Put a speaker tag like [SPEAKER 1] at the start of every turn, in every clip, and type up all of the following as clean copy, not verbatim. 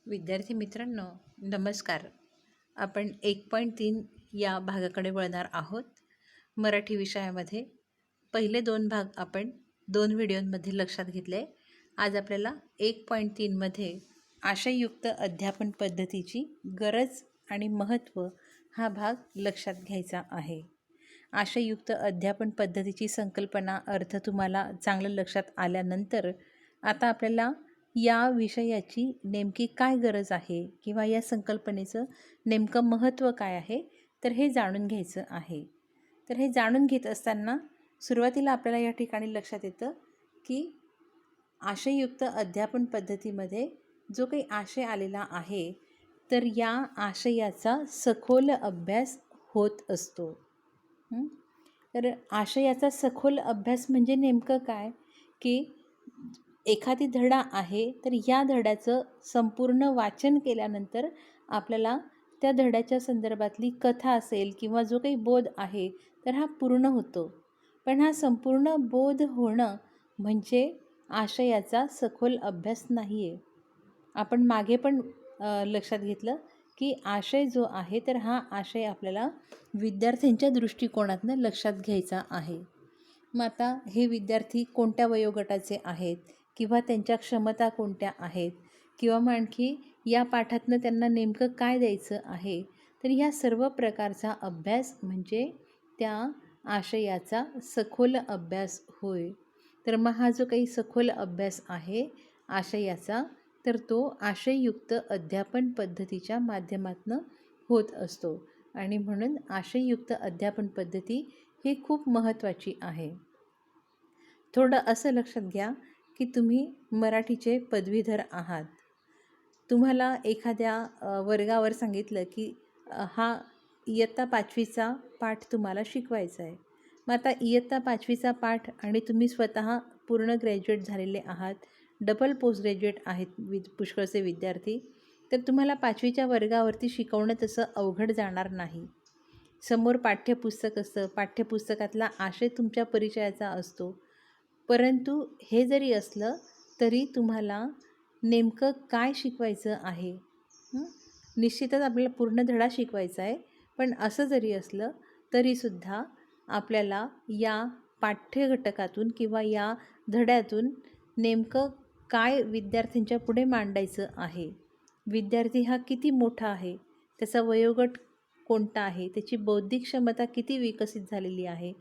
[SPEAKER 1] विद्यार्थी मित्रांनो, नमस्कार. आपण 1.3 या भागाकडे वळणार आहोत. मराठी विषयामध्ये पहिले 2 भाग आपण 2 व्हिडिओमध्ये लक्षात घेतले. आज आपल्याला 1.3 मध्ये आशययुक्त अध्यापन पद्धतीची गरज आणि महत्त्व हा भाग लक्षात घ्यायचा आहे. आशययुक्त अध्यापन पद्धतीची संकल्पना, अर्थ तुम्हाला चांगलं लक्षात आल्यानंतर आता आपल्याला या विषयाची नेमकी काय गरज आहे किंवा या संकल्पनेचं नेमकं महत्त्व काय आहे, तर हे जाणून घ्यायचं आहे. तर हे जाणून घेत असताना सुरुवातीला आपल्याला या ठिकाणी लक्षात येतं की आशययुक्त अध्यापन पद्धतीमध्ये जो काही आशय आलेला आहे, तर या आशयाचा सखोल अभ्यास होत असतो. तर आशयाचा सखोल अभ्यास म्हणजे नेमकं काय, की एखादी धडा आहे तर या धड्याचं संपूर्ण वाचन केल्यानंतर आपल्याला त्या धड्याच्या संदर्भातली कथा असेल किंवा जो काही बोध आहे तर हा पूर्ण होतो. पण हा संपूर्ण बोध होणं म्हणजे आशयाचा सखोल अभ्यास नाही आहे. आपण मागे पण लक्षात घेतलं की आशय जो आहे तर हा आशय आपल्याला विद्यार्थ्यांच्या दृष्टिकोनातून लक्षात घ्यायचा आहे. मग आता हे विद्यार्थी कोणत्या वयोगटाचे आहेत किंवा त्यांच्या क्षमता कोणत्या आहेत किंवा मग आणखी या पाठातनं त्यांना नेमकं काय द्यायचं आहे, तर ह्या सर्व प्रकारचा अभ्यास म्हणजे त्या आशयाचा सखोल अभ्यास होय. तर मग हा जो काही सखोल अभ्यास आहे आशयाचा, तर तो आशययुक्त अध्यापन पद्धतीच्या माध्यमातून होत असतो आणि म्हणून आशययुक्त अध्यापन पद्धती ही खूप महत्त्वाची आहे. थोडं असं लक्षात घ्या की तुम्ही मराठीचे पदवीधर आहात. तुम्हाला एखाद्या वर्गावर सांगितलं की हा इयत्ता 5वीचा पाठ तुम्हाला शिकवायचा आहे. मग आता इयत्ता 5वीचा पाठ आणि तुम्ही स्वतः पूर्ण ग्रॅज्युएट झालेले आहात, डबल पोस्ट ग्रॅज्युएट आहेत पुष्कळचे विद्यार्थी, तर तुम्हाला 5वीच्या वर्गावरती शिकवणं तसं अवघड जाणार नाही. समोर पाठ्यपुस्तक असतं, पाठ्यपुस्तकातला आशय तुमच्या परिचयाचा असतो. परंतु हे जरी असलं तरी तुम्हाला नेमकं काय शिकवायचं आहे, निश्चितच आपल्याला पूर्ण धडा शिकवायचा आहे. पण असं जरी असलं तरीसुद्धा आपल्याला या पाठ्यघटकातून किंवा या धड्यातून नेमकं काय विद्यार्थ्यांच्या पुढे मांडायचं आहे, विद्यार्थी हा किती मोठा आहे, त्याचा वयोगट कोणता आहे, त्याची बौद्धिक क्षमता किती विकसित झालेली आहे,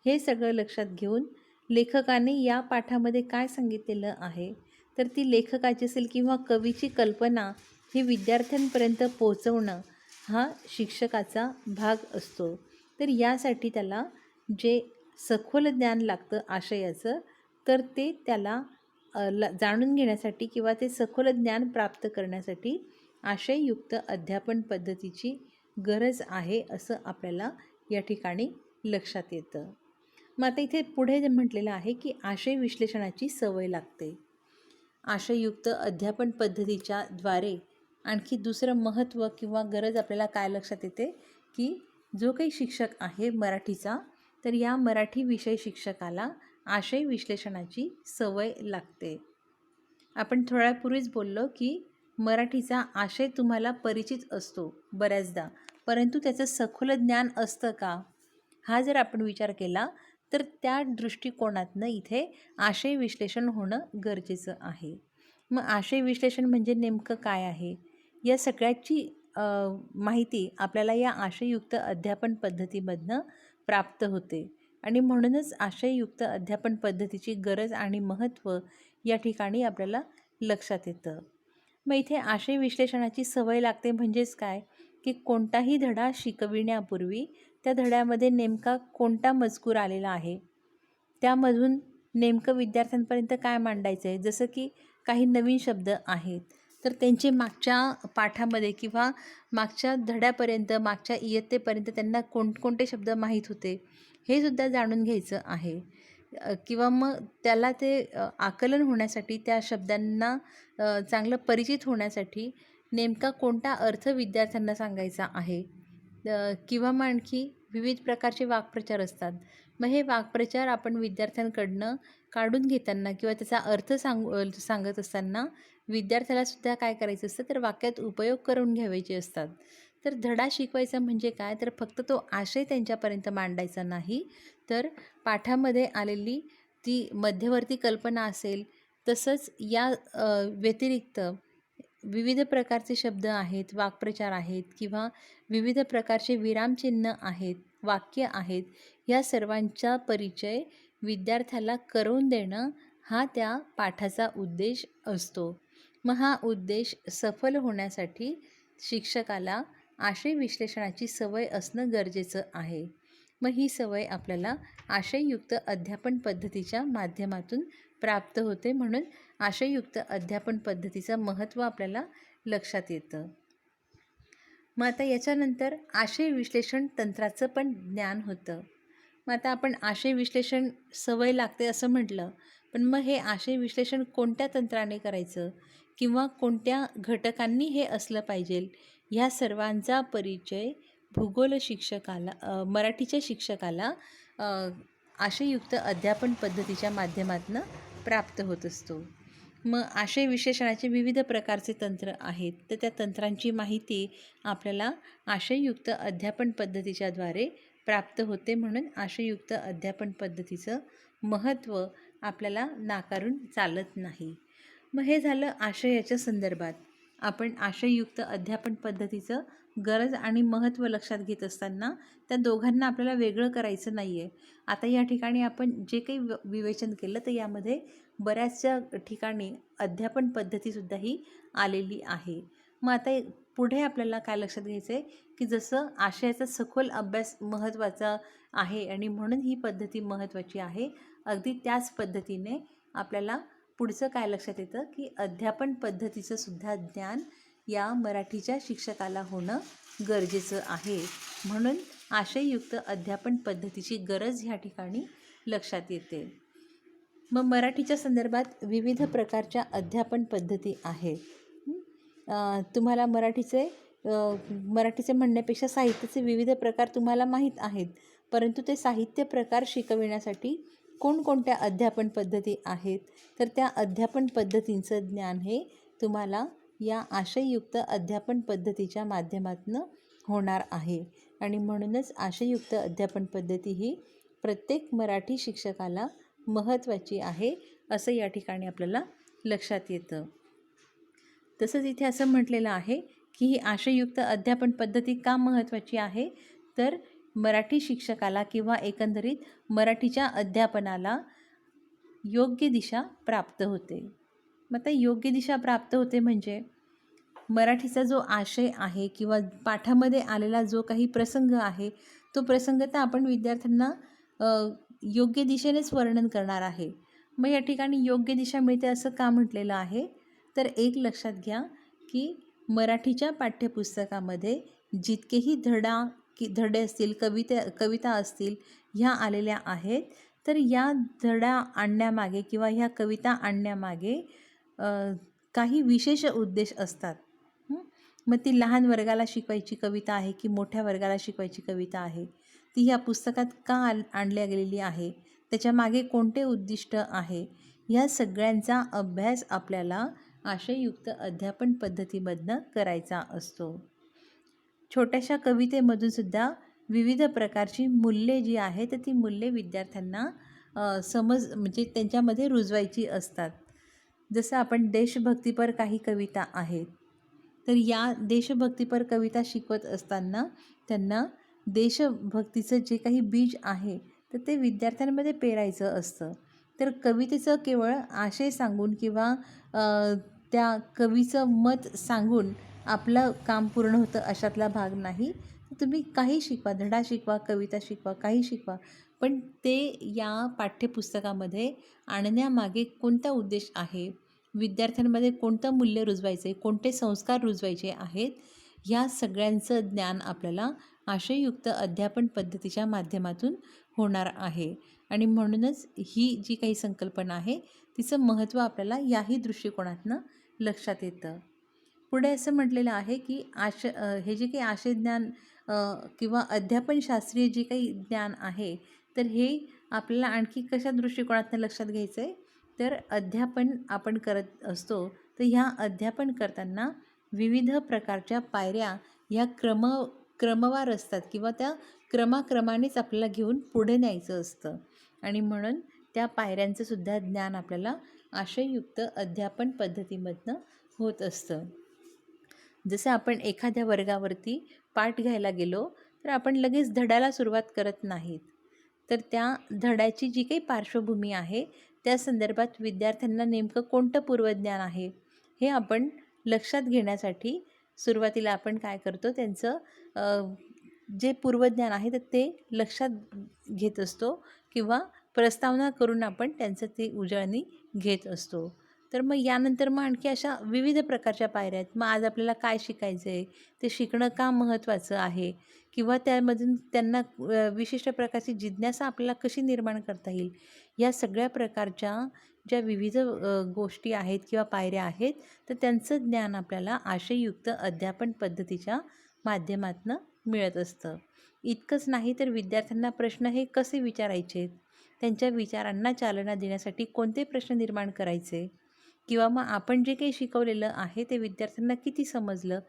[SPEAKER 1] हे सगळं लक्षात घेऊन लेखकाने या पाठामध्ये काय सांगितलेलं आहे, तर ती लेखकाची असेल किंवा कवीची कल्पना ही विद्यार्थ्यांपर्यंत पोहोचवणं हा शिक्षकाचा भाग असतो. तर यासाठी त्याला जे सखोल ज्ञान लागतं आशयाचं, तर ते त्याला जाणून घेण्यासाठी किंवा ते सखोल ज्ञान प्राप्त करण्यासाठी आशययुक्त अध्यापन पद्धतीची गरज आहे असं आपल्याला या ठिकाणी लक्षात येतं. मग आता इथे पुढे म्हटलेलं आहे की आशय विश्लेषणाची सवय लागते. आशययुक्त अध्यापन पद्धतीच्या द्वारे आणखी दुसरं महत्त्व किंवा गरज आपल्याला काय लक्षात येते, की जो काही शिक्षक आहे मराठीचा, तर या मराठी विषय शिक्षकाला आशय विश्लेषणाची सवय लागते. आपण थोड्यापूर्वीच बोललो की मराठीचा आशय तुम्हाला परिचित असतो बऱ्याचदा, परंतु त्याचं सखोल ज्ञान असतं का, हा जर आपण विचार केला तर त्या दृष्टिकोनातनं इथे आशय विश्लेषण होणं गरजेचं आहे. मग आशय विश्लेषण म्हणजे नेमकं काय आहे, या सगळ्याची माहिती आपल्याला या आशययुक्त अध्यापन पद्धतीमधनं प्राप्त होते आणि म्हणूनच आशययुक्त अध्यापन पद्धतीची गरज आणि महत्त्व या ठिकाणी आपल्याला लक्षात येतं. मग इथे आशय विश्लेषणाची सवय लागते म्हणजेच काय, की कोणताही धडा शिकविण्यापूर्वी त्या धड्यामध्ये नेमका कोणता मजकूर आलेला आहे, त्यामधून नेमकं विद्यार्थ्यांपर्यंत काय मांडायचं आहे. जसं की काही नवीन शब्द आहेत तर त्यांचे मागच्या पाठामध्ये किंवा मागच्या धड्यापर्यंत, मागच्या इयत्तेपर्यंत त्यांना कोणकोणते शब्द माहीत होते हे सुद्धा जाणून घ्यायचं आहे. किंवा मग त्याला ते आकलन होण्यासाठी, त्या शब्दांना चांगलं परिचित होण्यासाठी नेमका कोणता अर्थ विद्यार्थ्यांना सांगायचा आहे. किंवा मग आणखी विविध प्रकारचे वाक्प्रचार असतात. मग हे वाक्प्रचार आपण विद्यार्थ्यांकडनं काढून घेताना किंवा त्याचा अर्थ सांगत असताना विद्यार्थ्यालासुद्धा काय करायचं असतं तर वाक्यात उपयोग करून घ्यावायचे असतात. तर धडा शिकवायचा म्हणजे काय तर फक्त तो आशय त्यांच्यापर्यंत मांडायचा नाही, तर पाठामध्ये आलेली ती मध्यवर्ती कल्पना असेल, तसंच या व्यतिरिक्त विविध प्रकारचे शब्द आहेत, वाक्प्रचार आहेत किंवा विविध प्रकारचे विरामचिन्ह आहेत, वाक्य आहेत, या सर्वांचा परिचय विद्यार्थ्याला करून देणं हा त्या पाठाचा उद्देश असतो. मग हा उद्देश सफल होण्यासाठी शिक्षकाला आशय विश्लेषणाची सवय असणं गरजेचं आहे. मग ही सवय आपल्याला आशययुक्त अध्यापन पद्धतीच्या माध्यमातून प्राप्त होते, म्हणून आशययुक्त अध्यापन पद्धतीचं महत्त्व आपल्याला लक्षात येतं. मग आता याच्यानंतर आशय विश्लेषण तंत्राचं पण ज्ञान होतं. मग आता आपण आशय विश्लेषण सवय लागते असं म्हटलं, पण मग हे आशय विश्लेषण कोणत्या तंत्राने करायचं किंवा कोणत्या घटकांनी हे असलं पाहिजे, ह्या सर्वांचा परिचय भूगोल शिक्षकाला मराठीच्या शिक्षकाला आशययुक्त अध्यापन पद्धतीच्या माध्यमातून प्राप्त होत असतो. मग आशय विश्लेषणाचे विविध प्रकारचे तंत्र आहेत, तर त्या तंत्रांची माहिती आपल्याला आशययुक्त अध्यापन पद्धतीच्याद्वारे प्राप्त होते, म्हणून आशययुक्त अध्यापन पद्धतीचं महत्त्व आपल्याला नाकारून चालत नाही. मग हे झालं आशयाच्या संदर्भात. आपण आशययुक्त अध्यापन पद्धतीचं गरज आणि महत्त्व लक्षात घेत असताना त्या दोघांना आपल्याला वेगळं करायचं नाही आहे. आता या ठिकाणी आपण जे काही विवेचन केलं तर यामध्ये बऱ्याचशा ठिकाणी अध्यापन पद्धतीसुद्धा ही आलेली आहे. मग आता पुढे आपल्याला काय लक्षात घ्यायचं आहे की जसं आशयाचा सखोल अभ्यास महत्त्वाचा आहे आणि म्हणून ही पद्धती महत्त्वाची आहे, अगदी त्याच पद्धतीने आपल्याला पुढचं काय लक्षात येतं की अध्यापन पद्धतीचं सुद्धा ज्ञान या मराठीच्या शिक्षकाला होणं गरजेचं आहे, म्हणून आशययुक्त अध्यापन पद्धतीची गरज ह्या ठिकाणी लक्षात येते. मग मराठीच्या संदर्भात विविध प्रकारच्या अध्यापन पद्धती आहेत. तुम्हाला मराठीचे म्हणण्यापेक्षा साहित्याचे विविध प्रकार तुम्हाला माहीत आहेत, परंतु ते साहित्य प्रकार शिकविण्यासाठी कोणकोणत्या अध्यापन पद्धती आहेत, तर त्या अध्यापन पद्धतींचं ज्ञान हे तुम्हाला या आशययुक्त अध्यापन पद्धतीच्या माध्यमातून होणार आहे. आणि म्हणूनच आशययुक्त अध्यापन पद्धती ही प्रत्येक मराठी शिक्षकाला महत्त्वाची आहे, असं या ठिकाणी आपल्याला लक्षात येतं. तसंच इथे असं म्हटलेलं आहे की ही आशययुक्त अध्यापन पद्धती का महत्त्वाची आहे, तर मराठी शिक्षकाला किंवा एकंदरीत मराठीच्या अध्यापनाला योग्य दिशा प्राप्त होते. मग आता योग्य दिशा प्राप्त होते म्हणजे मराठीचा जो आशय आहे किंवा पाठामध्ये आलेला जो काही प्रसंग आहे, तो प्रसंग तर आपण विद्यार्थ्यांना योग्य दिशेनेच वर्णन करणार आहे. मग या ठिकाणी योग्य दिशा मिळते असं का म्हटलेलं आहे, तर एक लक्षात घ्या की मराठीच्या पाठ्यपुस्तकामध्ये जितकेही धडे असतील, कविता असतील, ह्या आलेल्या आहेत, तर या धडा आणण्यामागे किंवा ह्या कविता आणण्यामागे काही विशेष उद्देश असतात. मग ती लहान वर्गाला शिकवायची कविता आहे की मोठ्या वर्गाला शिकवायची कविता आहे, ती ह्या पुस्तकात का आणल्या गेलेली आहे, त्याच्यामागे कोणते उद्दिष्ट आहे, ह्या सगळ्यांचा अभ्यास आपल्याला आशययुक्त अध्यापन पद्धतीमधनं करायचा असतो. छोट्याशा कवितेमधून सुद्धा विविध प्रकारची मूल्ये जी आहेत तर ती मूल्ये विद्यार्थ्यांना म्हणजे त्यांच्यामध्ये रुजवायची असतात. जसं आपण देशभक्तीपर काही कविता आहेत, तर या देशभक्तीपर कविता शिकवत असताना त्यांना देशभक्तीचं जे काही बीज आहे तर ते विद्यार्थ्यांमध्ये पेरायचं असतं. तर कवितेचं केवळ आशय सांगून किंवा त्या कवीचं मत सांगून आपलं काम पूर्ण होतं अशातला भाग नाही. तुम्ही काही शिकवा, धडा शिकवा, कविता शिकवा, काही शिकवा, पण ते या पाठ्यपुस्तकामध्ये आणण्यामागे कोणता उद्देश आहे, विद्यार्थ्यांमध्ये कोणतं मूल्य रुजवायचे, कोणते संस्कार रुजवायचे आहेत, ह्या सगळ्यांचं ज्ञान आपल्याला आशययुक्त अध्यापन पद्धतीच्या माध्यमातून होणार आहे. आणि म्हणूनच ही जी काही संकल्पना आहे तिचं महत्त्व आपल्याला याही दृष्टिकोनातनं लक्षात येतं. पुढे असं म्हटलेलं आहे की हे जे काही आशयज्ञान किंवा अध्यापनशास्त्रीय जे काही ज्ञान आहे, तर हे आपल्याला आणखी कशा दृष्टिकोनातून लक्षात घ्यायचं आहे, तर अध्यापन आपण करत असतो तर ह्या अध्यापन करताना विविध प्रकारच्या पायऱ्या ह्या क्रमवार असतात किंवा त्या क्रमाक्रमानेच आपल्याला घेऊन पुढे न्यायचं असतं आणि म्हणून त्या पायऱ्यांचं सुद्धा ज्ञान आपल्याला आशययुक्त अध्यापन पद्धतीमधनं होत असतं. जसं आपण एखाद्या वर्गावरती पाठ घ्यायला गेलो तर आपण लगेच धड्याला सुरुवात करत नाहीत, तर त्या धड्याची जी काही पार्श्वभूमी आहे त्या संदर्भात विद्यार्थ्यांना नेमकं कोणतं पूर्वज्ञान आहे हे आपण लक्षात घेण्यासाठी सुरुवातीला आपण काय करतो, त्यांचं जे पूर्वज्ञान आहे तर ते लक्षात घेत असतो किंवा प्रस्तावना करून आपण त्यांचं ते उजळणी घेत असतो. तर मग यानंतर मग आणखी अशा विविध प्रकारच्या पायऱ्या आहेत. मग आज आपल्याला काय शिकायचं आहे, ते शिकणं का महत्त्वाचं आहे किंवा त्यामधून त्यांना विशिष्ट प्रकारची जिज्ञासा आपल्याला कशी निर्माण करता येईल, या सगळ्या प्रकारच्या ज्या विविध गोष्टी आहेत किंवा पायऱ्या आहेत तर त्यांचं ज्ञान आपल्याला आशययुक्त अध्यापन पद्धतीच्या माध्यमातून मिळत असतं. इतकंच नाही तर विद्यार्थ्यांना प्रश्न हे कसे विचारायचे, त्यांच्या विचारांना चालना देण्यासाठी कोणते प्रश्न निर्माण करायचे किंवा मग आपण जे काही शिकवलेलं आहे ते विद्यार्थ्यांना किती समजलं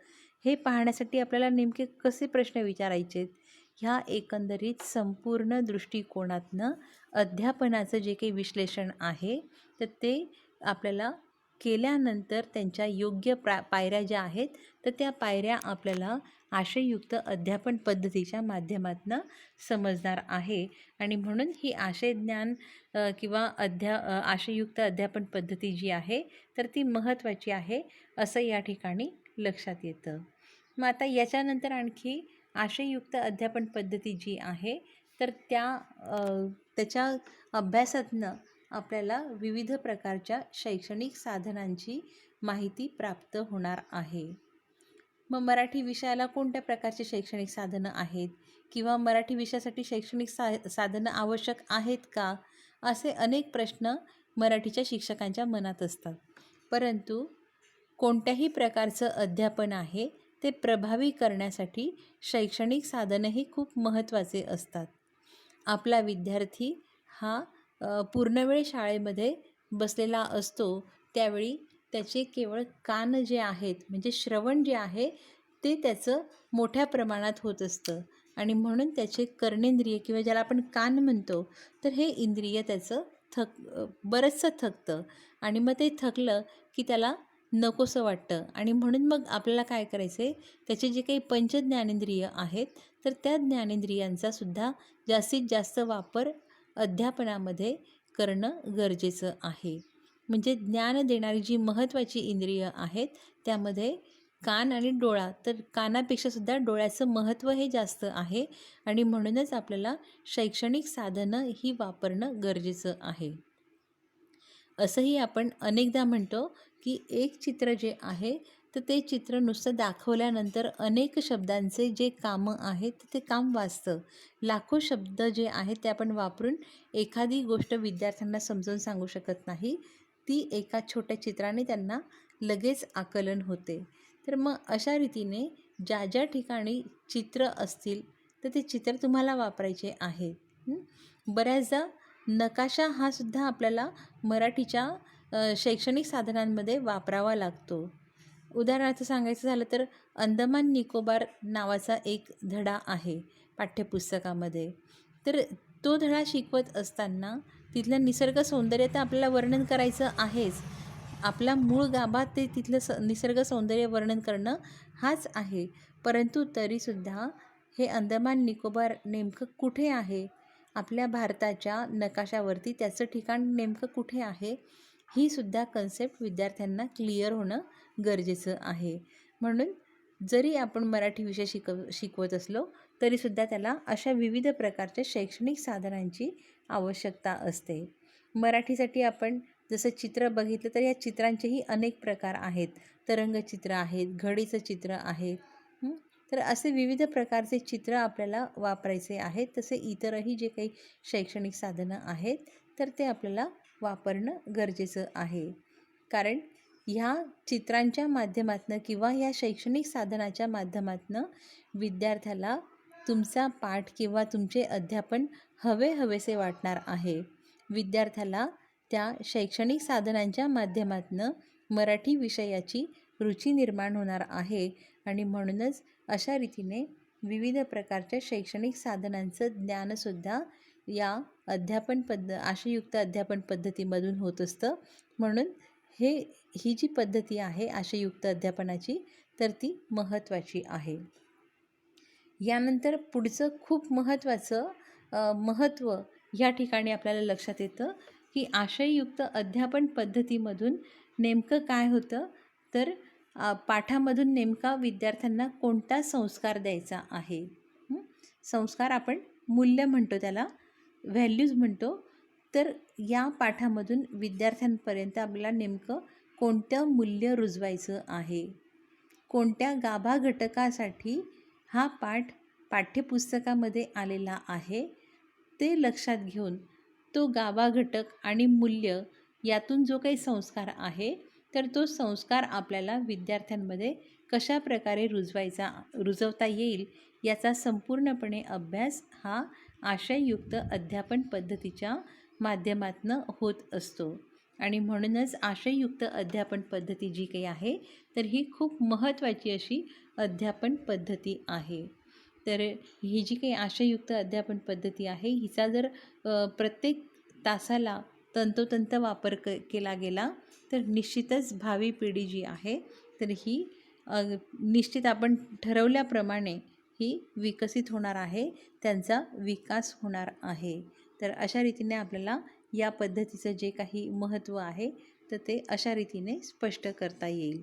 [SPEAKER 1] हे पाहण्यासाठी आपल्याला नेमके कसे प्रश्न विचारायचे, ह्या एकंदरीत संपूर्ण दृष्टिकोनातनं अध्यापनाचं जे काही विश्लेषण आहे तर ते आपल्याला केल्यानंतर त्यांच्या योग्य पायऱ्या ज्या आहेत तर त्या पायऱ्या आपल्याला आशययुक्त अध्यापन पद्धतीच्या माध्यमातून समजणार आहे आणि म्हणून ही आशयज्ञान किंवा आशययुक्त अध्यापन पद्धती जी आहे तर ती महत्त्वाची आहे असं या ठिकाणी लक्षात येतं. मग आता याच्यानंतर आणखी आशययुक्त अध्यापन पद्धती जी आहे तर त्याच्या अभ्यासातनं आपल्याला विविध प्रकारच्या शैक्षणिक साधनांची माहिती प्राप्त होणार आहे. मग मराठी विषयाला कोणत्या प्रकारचे शैक्षणिक साधनं आहेत किंवा मराठी विषयासाठी शैक्षणिक साधनं आवश्यक आहेत का, असे अनेक प्रश्न मराठीच्या शिक्षकांच्या मनात असतात. परंतु कोणत्याही प्रकारचं अध्यापन आहे ते प्रभावी करण्यासाठी शैक्षणिक साधनं ही खूप महत्त्वाचे असतात. आपला विद्यार्थी हा पूर्णवेळ शाळेमध्ये बसलेला असतो त्यावेळी त्याचे केवळ कान जे आहेत म्हणजे श्रवण जे आहे ते त्याचं मोठ्या प्रमाणात होत असतं आणि म्हणून त्याचे कर्णेंद्रिय किंवा ज्याला आपण कान म्हणतो तर हे इंद्रिय त्याचं बरंचसं थकतं आणि मग ते थकलं की त्याला नकोसं वाटतं आणि म्हणून मग आपल्याला काय करायचं आहे, त्याचे जे काही पंचज्ञानेंद्रिय आहेत तर त्या ज्ञानेंद्रियांचा सुद्धा जास्तीत जास्त वापर अध्यापनामध्ये करणं गरजेचं आहे. म्हणजे ज्ञान देणारी जी महत्त्वाची इंद्रिय आहेत त्यामध्ये कान आणि डोळा, तर कानापेक्षा सुद्धा डोळ्याचं महत्त्व हे जास्त आहे आणि म्हणूनच आपल्याला शैक्षणिक साधनं ही वापरणं गरजेचं आहे. असंही आपण अनेकदा म्हणतो की एक चित्र जे आहे तर ते चित्र नुसतं दाखवल्यानंतर अनेक शब्दांचे जे कामं आहेत ते काम वाचतं. लाखो शब्द जे आहेत ते आपण वापरून एखादी गोष्ट विद्यार्थ्यांना समजावून सांगू शकत नाही, ती एका छोट्या चित्राने त्यांना लगेच आकलन होते. तर मग अशा रीतीने ज्या ज्या ठिकाणी चित्र असतील तर ते चित्र तुम्हाला वापरायचे आहेत. बऱ्याचदा नकाशा हा सुद्धा आपल्याला मराठीच्या शैक्षणिक साधनांमध्ये वापरावा लागतो. उदाहरणार्थ सांगायचं झालं तर अंदमान निकोबार नावाचा एक धडा आहे पाठ्यपुस्तकामध्ये. तर तो धडा शिकवत असताना तिथलं निसर्ग सौंदर्य तर आपल्याला वर्णन करायचं आहेच. आपला मूळ गाभा ते तिथलं निसर्ग सौंदर्य वर्णन करणं हाच आहे. परंतु तरीसुद्धा हे अंदमान निकोबार नेमकं कुठे आहे, आपल्या भारताच्या नकाशावरती त्याचं ठिकाण नेमकं कुठे आहे, ही सुद्धा कन्सेप्ट विद्यार्थ्यांना क्लिअर होणं गरजेचं आहे. म्हणून जरी आपण मराठी विषय शिकवत असलो तरीसुद्धा त्याला अशा विविध प्रकारच्या शैक्षणिक साधनांची आवश्यकता असते. मराठीसाठी आपण जसं चित्र बघितलं तर या चित्रांचेही अनेक प्रकार आहेत. तरंगचित्र आहेत, घडीचं चित्र आहे. तर असे विविध प्रकारचे चित्र आपल्याला वापरायचे आहेत. तसे इतरही जे काही शैक्षणिक साधनं आहेत तर ते आपल्याला वापरणं गरजेचं आहे. कारण ह्या चित्रांच्या माध्यमातून किंवा ह्या शैक्षणिक साधनाच्या माध्यमातून विद्यार्थ्याला तुमचा पाठ किंवा तुमचे अध्यापन हवेसे वाटणार आहे. विद्यार्थ्याला त्या शैक्षणिक साधनांच्या माध्यमातून मराठी विषयाची रुची निर्माण होणार आहे आणि म्हणूनच अशा रीतीने विविध प्रकारच्या शैक्षणिक साधनांचं ज्ञानसुद्धा या आशययुक्त अध्यापन पद्धतीमधून होत असतं. म्हणून ही जी पद्धती आहे आशययुक्त अध्यापनाची तर ती महत्त्वाची आहे. यानंतर पुढचं खूप महत्त्वाचं महत्त्व या ठिकाणी आपल्याला लक्षात येतं की आशययुक्त अध्यापन पद्धतीमधून नेमकं काय होतं तर पाठामधून नेमका विद्यार्थ्यांना कोणता संस्कार द्यायचा आहे. संस्कार आपण मूल्य म्हणतो, त्याला व्हॅल्यूज म्हणतो. तर या पाठामधून विद्यार्थ्यांपर्यंत आपल्याला नेमकं कोणतं मूल्य रुजवायचं आहे, कोणत्या गाभा घटकासाठी हा पाठ पाठ्यपुस्तकामध्ये आलेला आहे ते लक्षात घेऊन तो गाभा घटक आणि मूल्य यातून जो काही संस्कार आहे तर तो संस्कार आपल्याला विद्यार्थ्यांमध्ये कशा प्रकारे रुजवता येईल याचा संपूर्णपणे अभ्यास हा आशययुक्त अध्यापन पद्धतीच्या माध्यमातून होत असतो. आणि म्हणूनच आशययुक्त अध्यापन पद्धती जी काही आहे तर ही खूप महत्त्वाची अशी अध्यापन पद्धती आहे. तर ही जी काही आशययुक्त अध्यापन पद्धती आहे हिचा जर प्रत्येक तासाला तंतोतंत वापर केला गेला तर निश्चितच भावी पिढी जी आहे तर ही निश्चित आपण ठरवल्याप्रमाणे ही विकसित होणार आहे, त्यांचा विकास होणार आहे. तर अशा रीतीने आपल्याला या पद्धतीचं जे काही महत्त्व आहे तर ते अशा रीतीने स्पष्ट करता येईल.